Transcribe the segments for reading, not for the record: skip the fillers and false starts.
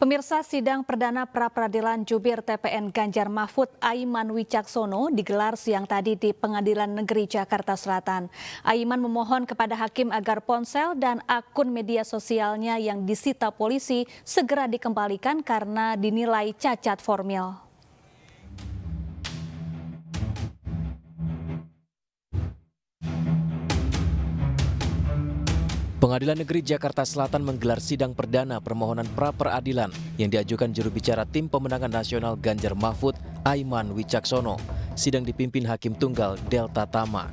Pemirsa, sidang perdana pra-peradilan jubir TPN Ganjar Mahfud Aiman Wicaksono digelar siang tadi di Pengadilan Negeri Jakarta Selatan. Aiman memohon kepada hakim agar ponsel dan akun media sosialnya yang disita polisi segera dikembalikan karena dinilai cacat formil. Pengadilan Negeri Jakarta Selatan menggelar sidang perdana permohonan pra-peradilan yang diajukan juru bicara Tim Pemenangan Nasional Ganjar Mahfud, Aiman Wicaksono. Sidang dipimpin Hakim Tunggal Delta Tama.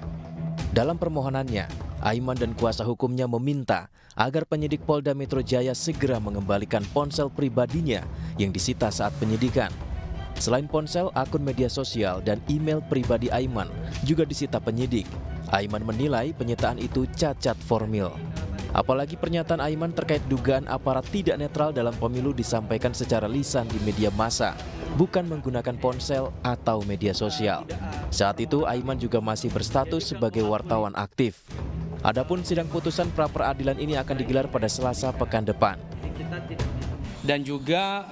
Dalam permohonannya, Aiman dan kuasa hukumnya meminta agar penyidik Polda Metro Jaya segera mengembalikan ponsel pribadinya yang disita saat penyidikan. Selain ponsel, akun media sosial dan email pribadi Aiman juga disita penyidik. Aiman menilai penyitaan itu cacat formil. Apalagi pernyataan Aiman terkait dugaan aparat tidak netral dalam pemilu disampaikan secara lisan di media massa, bukan menggunakan ponsel atau media sosial. Saat itu Aiman juga masih berstatus sebagai wartawan aktif. Adapun sidang putusan pra-peradilan ini akan digelar pada Selasa pekan depan. Dan juga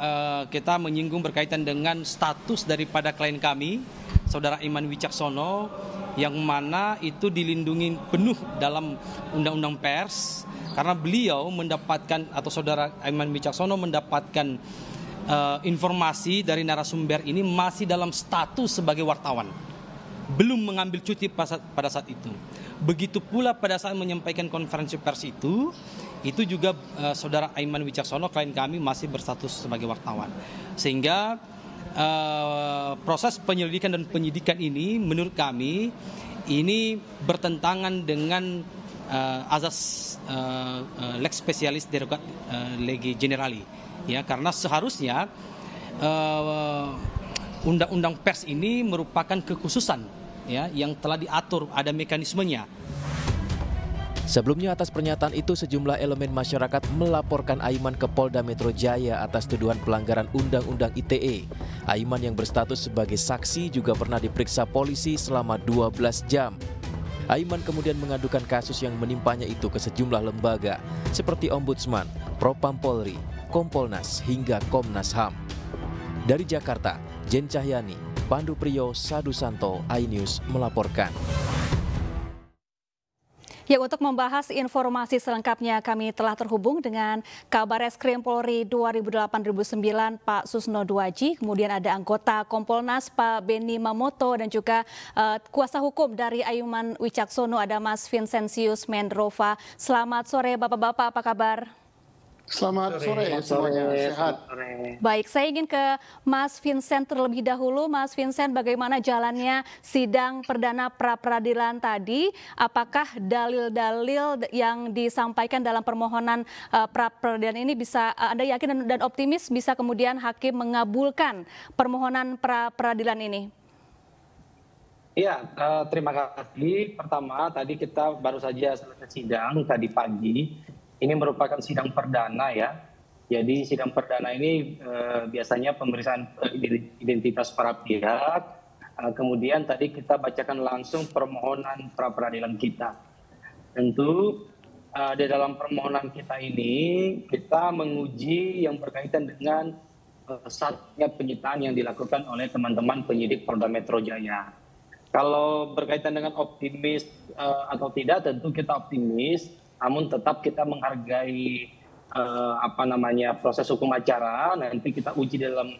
kita menyinggung berkaitan dengan status daripada klien kami, Saudara Aiman Wicaksono, yang mana itu dilindungi penuh dalam Undang-Undang Pers karena beliau mendapatkan atau Saudara Aiman Wicaksono mendapatkan informasi dari narasumber ini masih dalam status sebagai wartawan, belum mengambil cuti pada saat itu. Begitu pula pada saat menyampaikan konferensi pers itu juga Saudara Aiman Wicaksono klien kami masih berstatus sebagai wartawan, sehingga proses penyelidikan dan penyidikan ini menurut kami ini bertentangan dengan azas lex specialis derogat lege generali, ya, karena seharusnya undang-undang pers ini merupakan kekhususan, ya, yang telah diatur, ada mekanismenya. Sebelumnya atas pernyataan itu sejumlah elemen masyarakat melaporkan Aiman ke Polda Metro Jaya atas tuduhan pelanggaran Undang-Undang ITE. Aiman yang berstatus sebagai saksi juga pernah diperiksa polisi selama 12 jam. Aiman kemudian mengadukan kasus yang menimpanya itu ke sejumlah lembaga seperti Ombudsman, Propam Polri, Kompolnas hingga Komnas HAM. Dari Jakarta, Jen Cahyani, Pandu Priyo, Sadu Santo, iNews melaporkan. Ya, untuk membahas informasi selengkapnya kami telah terhubung dengan Kabareskrim Polri 2008-2009 Pak Susno Duaji, kemudian ada anggota Kompolnas Pak Beni Mamoto dan juga kuasa hukum dari Aiman Wicaksono ada Mas Vincentius Mendrova. Selamat sore Bapak-bapak, apa kabar? Selamat sore, semuanya sehat. Baik, saya ingin ke Mas Vincent terlebih dahulu. Mas Vincent, bagaimana jalannya sidang perdana pra-peradilan tadi? Apakah dalil-dalil yang disampaikan dalam permohonan pra-peradilan ini bisa Anda yakin dan optimis bisa kemudian hakim mengabulkan permohonan pra-peradilan ini? Iya, terima kasih. Pertama, tadi kita baru saja selesai sidang tadi pagi. Ini merupakan sidang perdana, ya. Jadi sidang perdana ini biasanya pemeriksaan identitas para pihak. Kemudian tadi kita bacakan langsung permohonan pra-peradilan kita. Tentu di dalam permohonan kita ini kita menguji yang berkaitan dengan satunya penyitaan yang dilakukan oleh teman-teman penyidik Polda Metro Jaya. Kalau berkaitan dengan optimis atau tidak, tentu kita optimis. Namun tetap kita menghargai proses hukum acara. Nanti kita uji dalam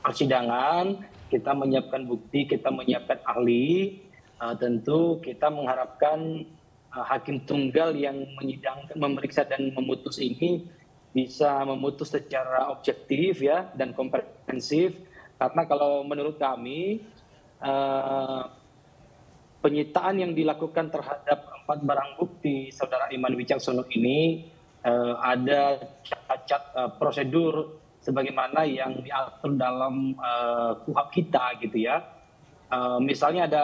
persidangan, kita menyiapkan bukti, kita menyiapkan ahli. Tentu kita mengharapkan hakim tunggal yang menyidangkan, memeriksa dan memutus ini bisa memutus secara objektif, ya, dan komprehensif. Karena kalau menurut kami penyitaan yang dilakukan terhadap 4 barang bukti Saudara Aiman Wicaksono ini ada cacat prosedur sebagaimana yang diatur dalam KUHP kita, gitu, ya. Misalnya ada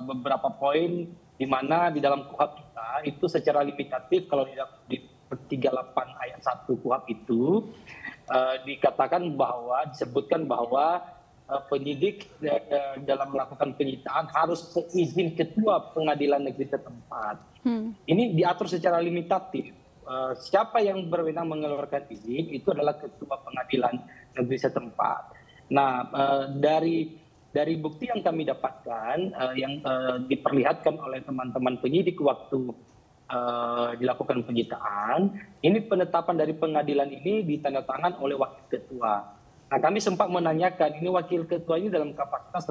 beberapa poin di mana di dalam KUHP kita itu secara limitatif, kalau di 38 ayat 1 KUHP itu dikatakan bahwa, disebutkan bahwa penyidik dalam melakukan penyitaan harus seizin ketua pengadilan negeri setempat. Ini diatur secara limitatif. siapa yang berwenang mengeluarkan izin itu adalah ketua pengadilan negeri setempat. Nah, dari bukti yang kami dapatkan, yang diperlihatkan oleh teman-teman penyidik waktu dilakukan penyitaan, ini penetapan dari pengadilan ini ditandatangan oleh wakil ketua. Nah, kami sempat menanyakan, ini wakil ketua ini dalam kapasitas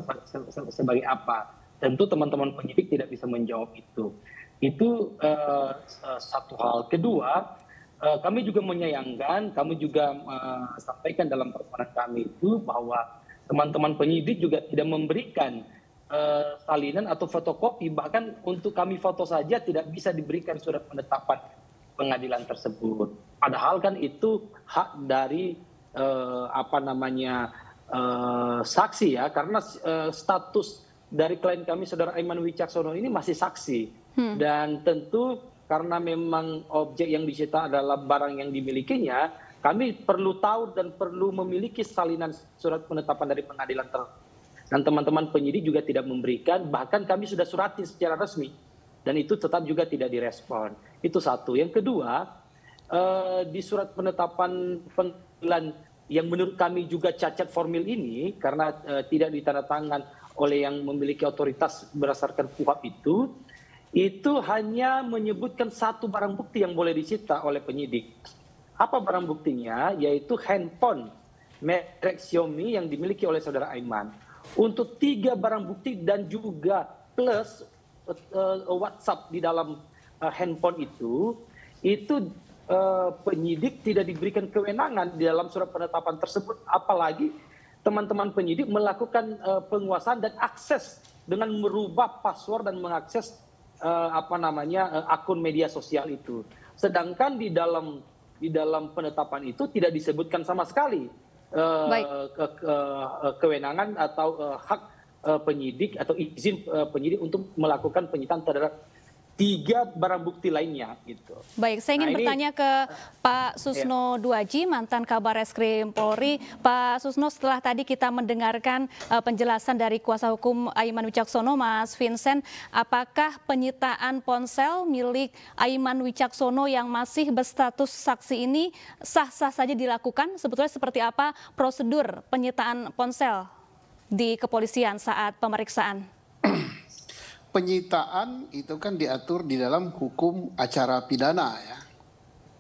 sebagai apa? Tentu teman-teman penyidik tidak bisa menjawab itu. Itu satu hal. Kedua, kami juga menyayangkan, kami juga sampaikan dalam permohonan kami itu bahwa teman-teman penyidik juga tidak memberikan salinan atau fotokopi, bahkan untuk kami foto saja tidak bisa diberikan surat penetapan pengadilan tersebut. Padahal kan itu hak dari saksi ya, karena status dari klien kami saudara Aiman Wicaksono ini masih saksi. Dan tentu karena memang objek yang disita adalah barang yang dimilikinya, kami perlu tahu dan perlu memiliki salinan surat penetapan dari pengadilan tersebut. Dan teman-teman penyidik juga tidak memberikan, bahkan kami sudah surati secara resmi. Dan itu tetap juga tidak direspon. Itu satu. Yang kedua, di surat penetapan pengadilan yang menurut kami juga cacat formil ini, karena tidak ditandatangan oleh yang memiliki otoritas berdasarkan KUHP itu hanya menyebutkan satu barang bukti yang boleh disita oleh penyidik. Apa barang buktinya? Yaitu handphone merek Xiaomi yang dimiliki oleh saudara Aiman. Untuk 3 barang bukti dan juga plus WhatsApp di dalam handphone itu penyidik tidak diberikan kewenangan di dalam surat penetapan tersebut. Apalagi teman-teman penyidik melakukan penguasaan dan akses dengan merubah password dan mengakses akun media sosial itu. Sedangkan di dalam penetapan itu tidak disebutkan sama sekali kewenangan atau hak penyidik atau izin penyidik untuk melakukan penyitaan terhadap 3 barang bukti lainnya gitu. Baik, saya ingin bertanya ke Pak Susno Duaji, mantan Kabar Eskrim Polri. Pak Susno, setelah tadi kita mendengarkan penjelasan dari kuasa hukum Aiman Wicaksono, Mas Vincent, apakah penyitaan ponsel milik Aiman Wicaksono yang masih berstatus saksi ini sah-sah saja dilakukan? Sebetulnya seperti apa prosedur penyitaan ponsel di kepolisian saat pemeriksaan? Penyitaan itu kan diatur di dalam hukum acara pidana ya.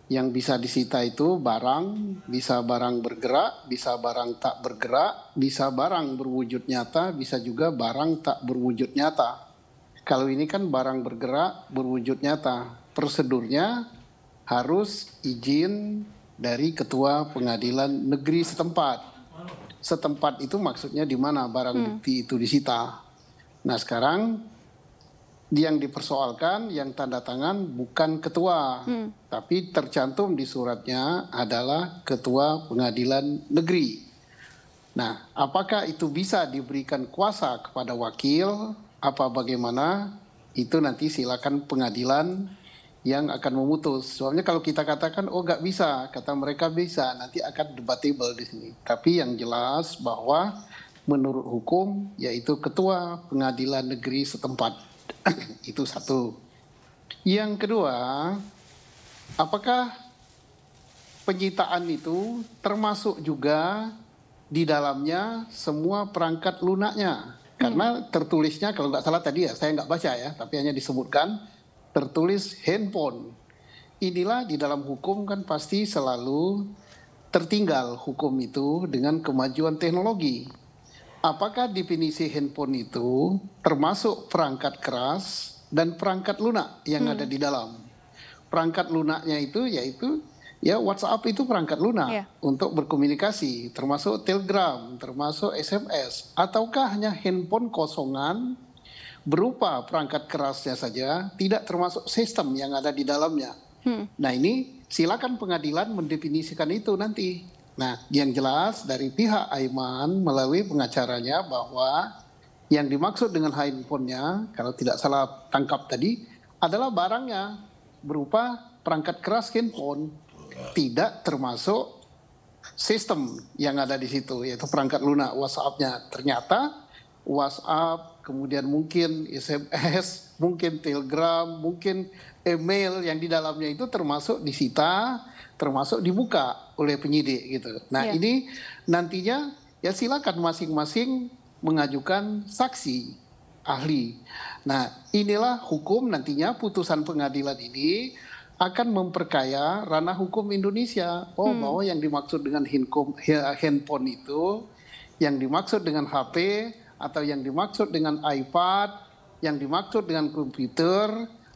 Yang bisa disita itu barang, bisa barang bergerak, bisa barang tak bergerak, bisa barang berwujud nyata, bisa juga barang tak berwujud nyata. Kalau ini kan barang bergerak, berwujud nyata. Prosedurnya harus izin dari ketua pengadilan negeri setempat. Setempat itu maksudnya di mana barang bukti itu disita. Nah sekarang yang dipersoalkan, yang tanda tangan bukan ketua, tapi tercantum di suratnya adalah ketua pengadilan negeri. Nah, apakah itu bisa diberikan kuasa kepada wakil, apa bagaimana, itu nanti silakan pengadilan yang akan memutus. Soalnya kalau kita katakan, oh nggak bisa, kata mereka bisa, nanti akan debatable di sini. Tapi yang jelas bahwa menurut hukum, yaitu ketua pengadilan negeri setempat. Itu satu. Yang kedua, apakah penyitaan itu termasuk juga di dalamnya semua perangkat lunaknya? Karena tertulisnya, kalau nggak salah tadi ya, saya nggak baca ya, tapi hanya disebutkan tertulis handphone. Inilah di dalam hukum kan pasti selalu tertinggal hukum itu dengan kemajuan teknologi. Apakah definisi handphone itu termasuk perangkat keras dan perangkat lunak yang ada di dalam? Perangkat lunaknya itu yaitu ya WhatsApp itu perangkat lunak untuk berkomunikasi, termasuk Telegram, termasuk SMS, ataukah hanya handphone kosongan berupa perangkat kerasnya saja, tidak termasuk sistem yang ada di dalamnya. Nah ini silakan pengadilan mendefinisikan itu nanti. Nah, yang jelas dari pihak Aiman melalui pengacaranya bahwa yang dimaksud dengan handphonenya, kalau tidak salah tangkap tadi, adalah barangnya berupa perangkat keras handphone, tidak termasuk sistem yang ada di situ, yaitu perangkat lunak WhatsApp-nya. Ternyata WhatsApp, kemudian mungkin SMS, mungkin Telegram, mungkin email yang di dalamnya itu termasuk disita, termasuk dibuka oleh penyidik gitu. Nah, ini nantinya ya silakan masing-masing mengajukan saksi ahli. Nah, inilah hukum nantinya putusan pengadilan ini akan memperkaya ranah hukum Indonesia. Bahwa yang dimaksud dengan handphone itu, yang dimaksud dengan HP, atau yang dimaksud dengan iPad, yang dimaksud dengan komputer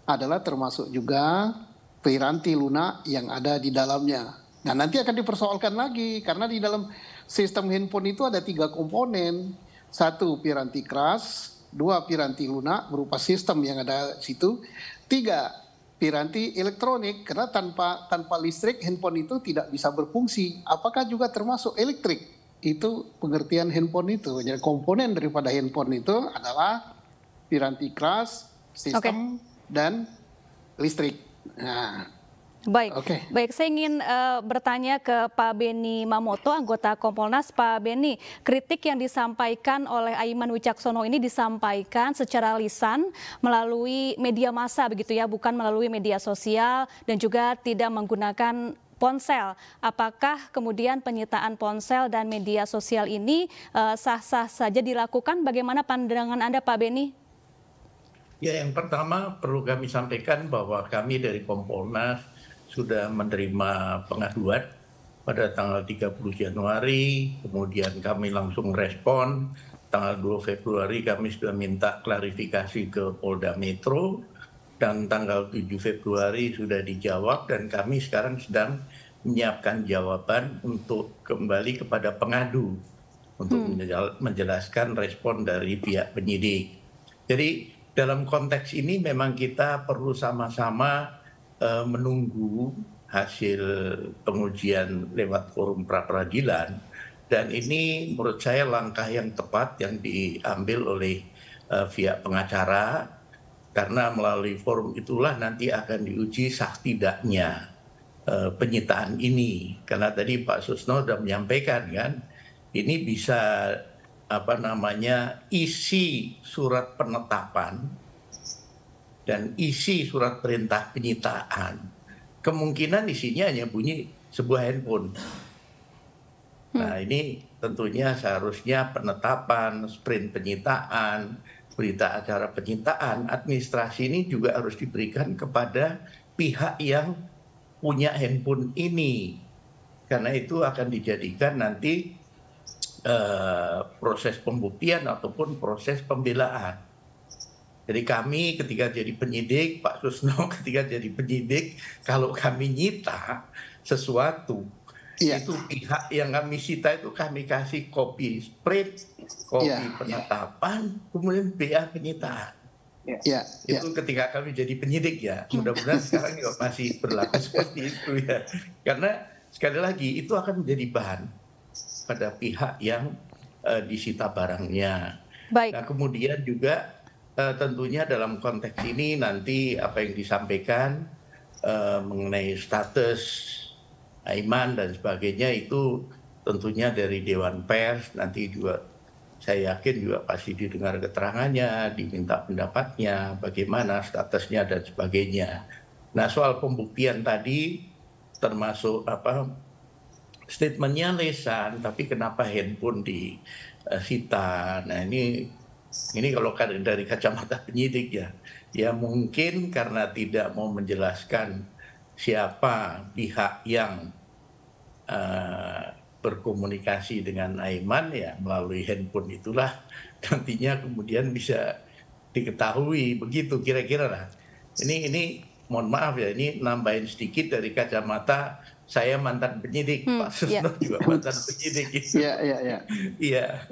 adalah termasuk juga piranti lunak yang ada di dalamnya. Nah, nanti akan dipersoalkan lagi karena di dalam sistem handphone itu ada 3 komponen. 1 piranti keras, 2 piranti lunak berupa sistem yang ada di situ, 3 piranti elektronik karena tanpa listrik handphone itu tidak bisa berfungsi. Apakah juga termasuk elektrik? Itu pengertian handphone itu. Jadi komponen daripada handphone itu adalah piranti keras, sistem, dan listrik. Nah, Baik. Saya ingin bertanya ke Pak Beni Mamoto, anggota Kompolnas. Pak Beni, kritik yang disampaikan oleh Aiman Wicaksono ini disampaikan secara lisan melalui media massa begitu ya, bukan melalui media sosial dan juga tidak menggunakan ponsel. Apakah kemudian penyitaan ponsel dan media sosial ini sah-sah saja dilakukan? Bagaimana pandangan Anda, Pak Beni? Ya, yang pertama perlu kami sampaikan bahwa kami dari Kompolnas sudah menerima pengaduan pada tanggal 30 Januari, kemudian kami langsung respon. Tanggal 2 Februari kami sudah minta klarifikasi ke Polda Metro, dan tanggal 7 Februari sudah dijawab, dan kami sekarang sedang menyiapkan jawaban untuk kembali kepada pengadu untuk menjelaskan respon dari pihak penyidik. Jadi dalam konteks ini memang kita perlu sama-sama menunggu hasil pengujian lewat forum pra-peradilan, dan ini menurut saya langkah yang tepat yang diambil oleh pihak pengacara, karena melalui forum itulah nanti akan diuji sah tidaknya penyitaan ini. Karena tadi Pak Susno sudah menyampaikan kan, ini bisa isi surat penetapan dan isi surat perintah penyitaan, kemungkinan isinya hanya bunyi sebuah handphone. Nah, ini tentunya seharusnya penetapan, sprint penyitaan, berita acara penyitaan, administrasi ini juga harus diberikan kepada pihak yang punya handphone ini. Karena itu akan dijadikan nanti proses pembuktian ataupun proses pembelaan. Jadi kami ketika jadi penyidik, Pak Susno ketika jadi penyidik, kalau kami nyita sesuatu, itu pihak yang kami sita itu kami kasih kopi sprint, kopi penetapan, kemudian BA penyitaan. Itu ketika kami jadi penyidik ya, mudah-mudahan sekarang juga masih berlaku seperti itu ya. Karena sekali lagi itu akan menjadi bahan pada pihak yang disita barangnya. Nah, kemudian juga tentunya dalam konteks ini nanti apa yang disampaikan mengenai status Aiman dan sebagainya itu tentunya dari Dewan Pers, nanti juga saya yakin juga pasti didengar keterangannya, diminta pendapatnya, bagaimana statusnya dan sebagainya. Nah, soal pembuktian tadi termasuk statementnya lisan, tapi kenapa handphone disita? Nah, ini kalau dari kacamata penyidik ya mungkin karena tidak mau menjelaskan siapa pihak yang berkomunikasi dengan Aiman ya melalui handphone itulah nantinya kemudian bisa diketahui, begitu kira-kira lah. Ini mohon maaf ya, ini nambahin sedikit dari kacamata saya mantan penyidik, Pak Susno juga mantan penyidik. Iya.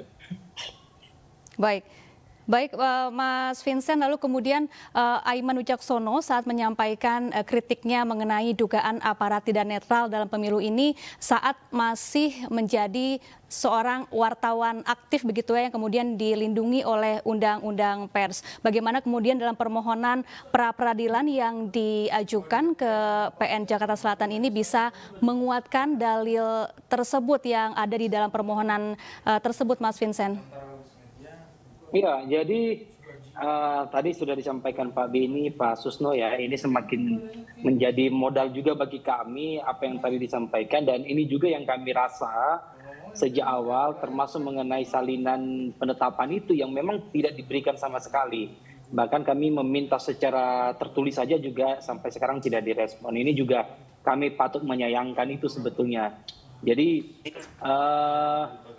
Baik, Mas Vincent, lalu kemudian Aiman Wicaksono saat menyampaikan kritiknya mengenai dugaan aparat tidak netral dalam pemilu ini saat masih menjadi seorang wartawan aktif begitu ya, yang kemudian dilindungi oleh Undang-Undang Pers. Bagaimana kemudian dalam permohonan pra-peradilan yang diajukan ke PN Jakarta Selatan ini bisa menguatkan dalil tersebut yang ada di dalam permohonan tersebut, Mas Vincent? Iya, jadi tadi sudah disampaikan Pak Beni, Pak Susno ya, ini semakin menjadi modal juga bagi kami apa yang tadi disampaikan, dan ini juga yang kami rasa sejak awal, termasuk mengenai salinan penetapan itu yang memang tidak diberikan sama sekali. Bahkan kami meminta secara tertulis saja juga sampai sekarang tidak direspon. Ini juga kami patut menyayangkan itu sebetulnya. Jadi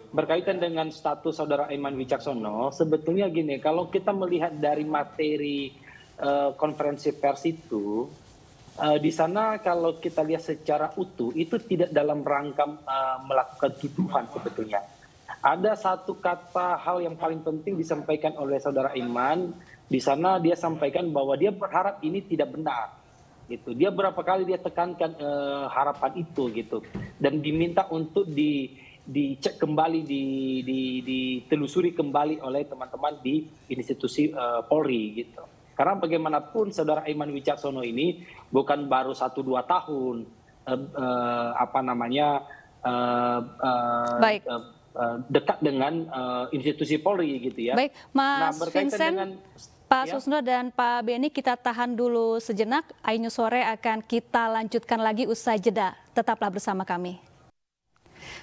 berkaitan dengan status saudara Aiman Wicaksono, sebetulnya gini, kalau kita melihat dari materi konferensi pers itu, di sana kalau kita lihat secara utuh, itu tidak dalam rangka melakukan tuduhan sebetulnya. Ada satu kata hal yang paling penting disampaikan oleh saudara Aiman, di sana dia sampaikan bahwa dia berharap ini tidak benar. Gitu. Dia berapa kali dia tekankan harapan itu gitu, dan diminta untuk dicek kembali, ditelusuri kembali oleh teman-teman di institusi Polri gitu. Karena bagaimanapun saudara Aiman Wicaksono ini bukan baru 1-2 tahun dekat dengan institusi Polri gitu ya. Baik, Mas Vincent, Pak Susno dan Pak Beni, kita tahan dulu sejenak. Ainews Sore akan kita lanjutkan lagi usai jeda. Tetaplah bersama kami.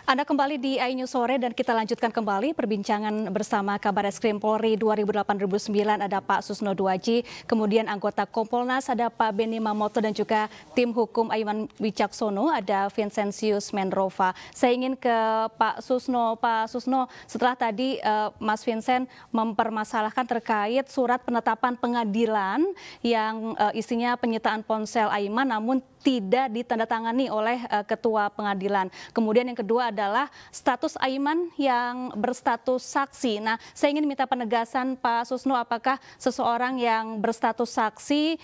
Anda kembali di Ainews Sore dan kita lanjutkan kembali perbincangan bersama Kabareskrim Polri 2008-2009. Ada Pak Susno Duaji, kemudian anggota Kompolnas ada Pak Beni Mamoto, dan juga tim hukum Aiman Wicaksono ada Vincentius Menrova. Saya ingin ke Pak Susno. Pak Susno, setelah tadi Mas Vincent mempermasalahkan terkait surat penetapan pengadilan yang isinya penyitaan ponsel Aiman namun tidak ditandatangani oleh ketua pengadilan. Kemudian yang kedua adalah status Aiman yang berstatus saksi. Nah, saya ingin minta penegasan Pak Susno, apakah seseorang yang berstatus saksi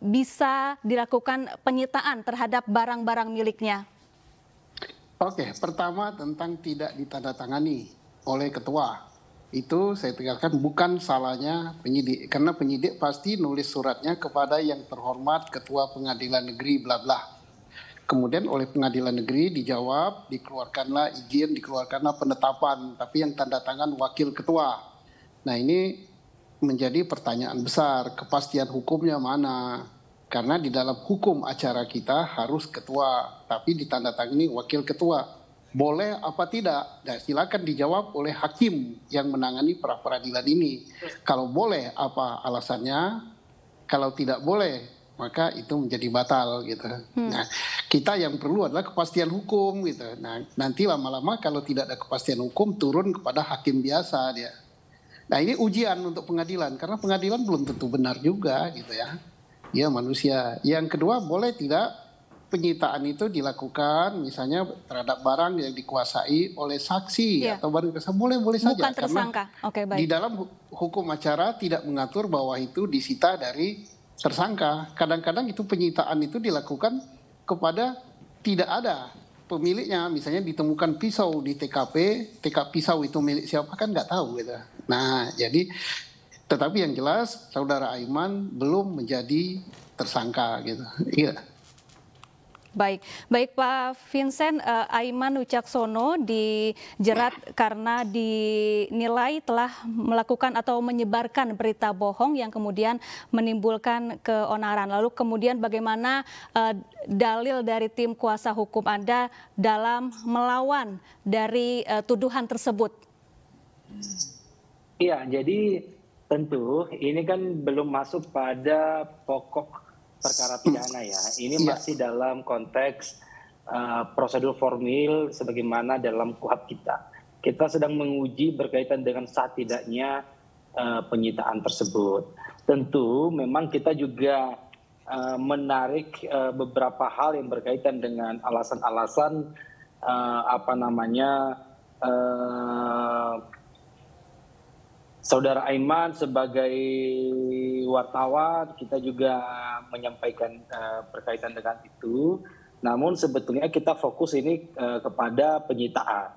bisa dilakukan penyitaan terhadap barang-barang miliknya? Oke, pertama tentang tidak ditandatangani oleh ketua. Itu saya tegaskan bukan salahnya penyidik, karena penyidik pasti nulis suratnya kepada yang terhormat ketua pengadilan negeri bla bla. Kemudian oleh pengadilan negeri dijawab, dikeluarkanlah izin, dikeluarkanlah penetapan, tapi yang tanda tangan wakil ketua. Nah, ini menjadi pertanyaan besar, kepastian hukumnya mana? Karena di dalam hukum acara kita harus ketua, tapi ditandatangani wakil ketua. Boleh apa tidak? Nah, silakan dijawab oleh hakim yang menangani pra peradilan ini. Kalau boleh, apa alasannya? Kalau tidak boleh, maka itu menjadi batal gitu. Nah, kita yang perlu adalah kepastian hukum gitu. Nah, nanti lama-lama kalau tidak ada kepastian hukum turun kepada hakim biasa dia. Nah, ini ujian untuk pengadilan karena pengadilan belum tentu benar juga gitu ya. Dia manusia. Yang kedua, boleh tidak penyitaan itu dilakukan misalnya terhadap barang yang dikuasai oleh saksi atau barang tersangka, boleh saja. Bukan tersangka. Oke, baik. Di dalam hukum acara tidak mengatur bahwa itu disita dari tersangka. Kadang-kadang itu penyitaan itu dilakukan kepada tidak ada pemiliknya. Misalnya ditemukan pisau di TKP pisau itu milik siapa kan nggak tahu gitu. Nah, jadi tetapi yang jelas saudara Aiman belum menjadi tersangka gitu. Iya. Baik Pak Vincent, Aiman Wicaksono dijerat karena dinilai telah melakukan atau menyebarkan berita bohong yang kemudian menimbulkan keonaran. Lalu kemudian bagaimana dalil dari tim kuasa hukum Anda dalam melawan dari tuduhan tersebut? Iya, jadi tentu ini kan belum masuk pada pokok perkara pidana ya. Ini masih dalam konteks prosedur formil sebagaimana dalam KUHP kita. Kita sedang menguji berkaitan dengan sah tidaknya penyitaan tersebut. Tentu memang kita juga menarik beberapa hal yang berkaitan dengan alasan-alasan Saudara Aiman sebagai wartawan, kita juga menyampaikan berkaitan dengan itu. Namun sebetulnya kita fokus ini kepada penyitaan.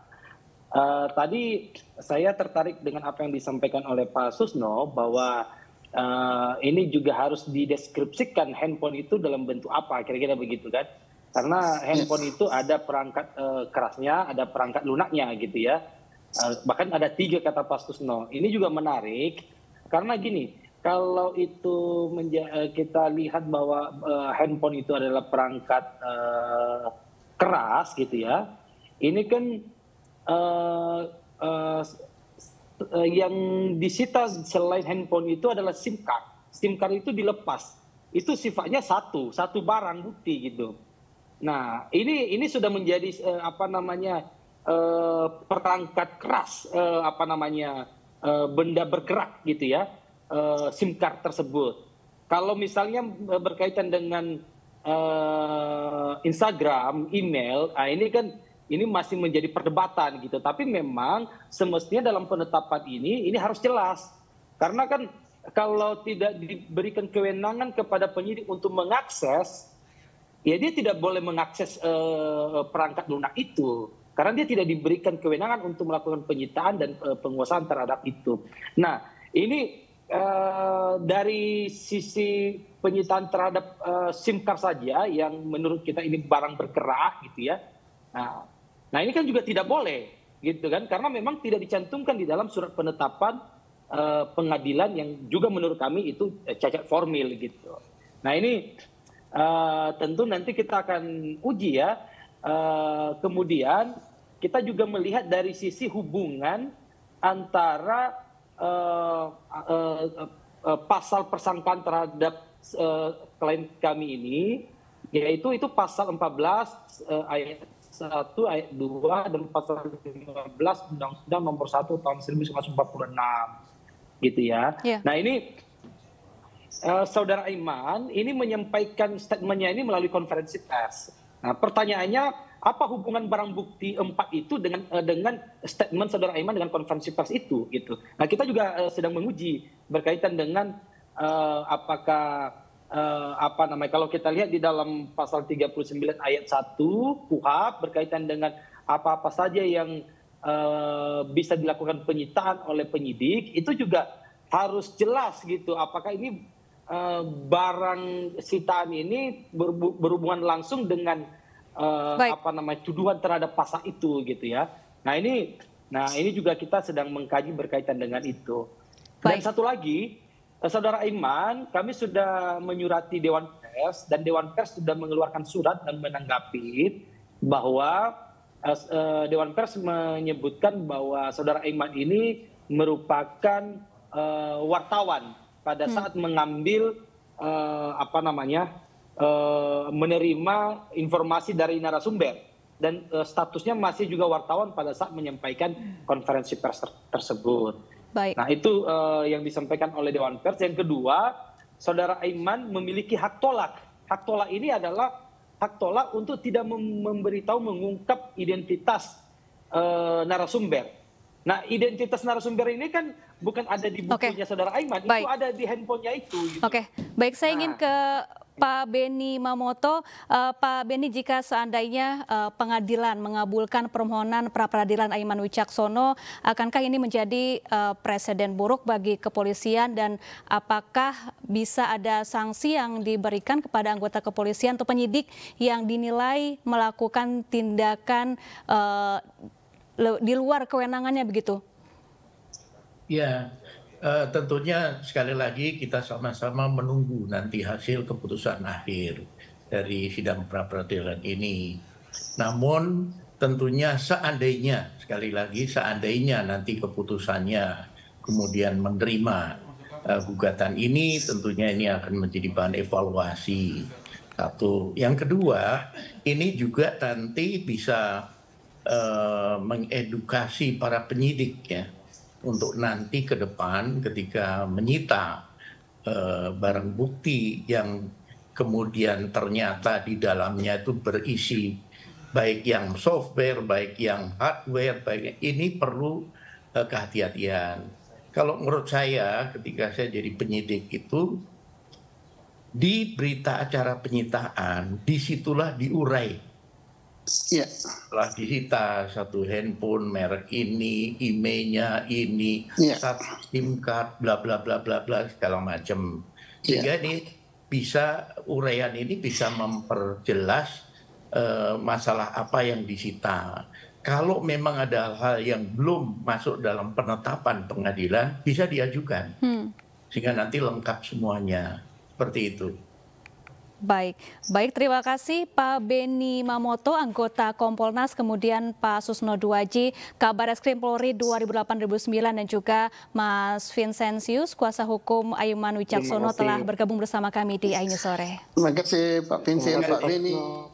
Tadi saya tertarik dengan apa yang disampaikan oleh Pak Susno bahwa ini juga harus dideskripsikan handphone itu dalam bentuk apa, kira-kira begitu kan? Karena handphone itu ada perangkat kerasnya, ada perangkat lunaknya gitu ya. bahkan ada 3 kata Pak Susno. Ini juga menarik karena gini, kalau itu kita lihat bahwa handphone itu adalah perangkat keras gitu ya, ini kan yang disita selain handphone itu adalah SIM card. SIM card itu dilepas, itu sifatnya satu barang bukti gitu. Nah ini sudah menjadi perangkat keras, benda bergerak gitu ya, SIM card tersebut. Kalau misalnya berkaitan dengan Instagram, email, ini masih menjadi perdebatan gitu. Tapi memang semestinya dalam penetapan ini harus jelas. Karena kan kalau tidak diberikan kewenangan kepada penyidik untuk mengakses, ya dia tidak boleh mengakses perangkat lunak itu. Karena dia tidak diberikan kewenangan untuk melakukan penyitaan dan penguasaan terhadap itu. Nah, ini dari sisi penyitaan terhadap SIM card saja yang menurut kita ini barang bergerak gitu ya. Nah ini kan juga tidak boleh gitu kan, karena memang tidak dicantumkan di dalam surat penetapan pengadilan yang juga menurut kami itu cacat formil gitu. Nah ini tentu nanti kita akan uji ya. Kemudian kita juga melihat dari sisi hubungan antara pasal persangkaan terhadap klien kami ini, yaitu itu pasal 14 ayat 1, ayat 2 dan pasal 15 Undang-Undang Nomor 1 tahun 1946 gitu ya. Yeah. Nah ini Saudara Aiman ini menyampaikan statementnya ini melalui konferensi pers. Nah pertanyaannya, apa hubungan barang bukti 4 itu dengan statement Saudara Aiman dengan konferensi pers itu gitu. Nah kita juga sedang menguji berkaitan dengan apakah kalau kita lihat di dalam pasal 39 ayat 1 KUHP berkaitan dengan apa-apa saja yang bisa dilakukan penyitaan oleh penyidik, itu juga harus jelas gitu apakah ini barang sitaan ini berhubungan langsung dengan tuduhan terhadap pasal itu gitu ya. Nah ini juga kita sedang mengkaji berkaitan dengan itu. Dan satu lagi, Saudara Aiman, kami sudah menyurati Dewan Pers dan Dewan Pers sudah mengeluarkan surat dan menanggapi bahwa Dewan Pers menyebutkan bahwa Saudara Aiman ini merupakan wartawan pada saat mengambil menerima informasi dari narasumber dan statusnya masih juga wartawan pada saat menyampaikan konferensi pers tersebut. Baik. Nah itu yang disampaikan oleh Dewan Pers. Yang kedua, Saudara Aiman memiliki hak tolak. Hak tolak ini adalah hak tolak untuk tidak memberitahu, mengungkap identitas narasumber. Nah identitas narasumber ini kan bukan ada di bukunya Saudara Aiman, itu ada di handphonenya itu. Gitu. Baik, saya ingin ke Pak Beni Mamoto. Pak Beni, jika seandainya pengadilan mengabulkan permohonan pra-peradilan Aiman Wicaksono, akankah ini menjadi presiden buruk bagi kepolisian dan apakah bisa ada sanksi yang diberikan kepada anggota kepolisian atau penyidik yang dinilai melakukan tindakan di luar kewenangannya begitu? Ya, tentunya sekali lagi kita sama-sama menunggu nanti hasil keputusan akhir dari sidang pra-peradilan ini. Namun tentunya seandainya, sekali lagi seandainya nanti keputusannya kemudian menerima gugatan ini, tentunya ini akan menjadi bahan evaluasi. Satu. Yang kedua, ini juga nanti bisa mengedukasi para penyidik ya, untuk nanti ke depan ketika menyita barang bukti yang kemudian ternyata di dalamnya itu berisi baik yang software, baik yang hardware, ini perlu kehati-hatian. Kalau menurut saya ketika saya jadi penyidik itu, di berita acara penyitaan disitulah diurai. Setelah disita satu handphone merek ini, emailnya ini, satu SIM card, bla bla bla bla bla segala macam. Sehingga ini bisa uraian ini bisa memperjelas masalah apa yang disita. kalau memang ada hal-hal yang belum masuk dalam penetapan pengadilan, bisa diajukan. Sehingga nanti lengkap semuanya. Seperti itu. Baik, terima kasih Pak Beni Mamoto, anggota Kompolnas, kemudian Pak Susno Duaji, Kabareskrim Polri 2008-2009, dan juga Mas Vincentius, kuasa hukum Aiman Wicaksono, telah bergabung bersama kami di iNews Sore. Terima kasih Pak Vincent, Pak Beni.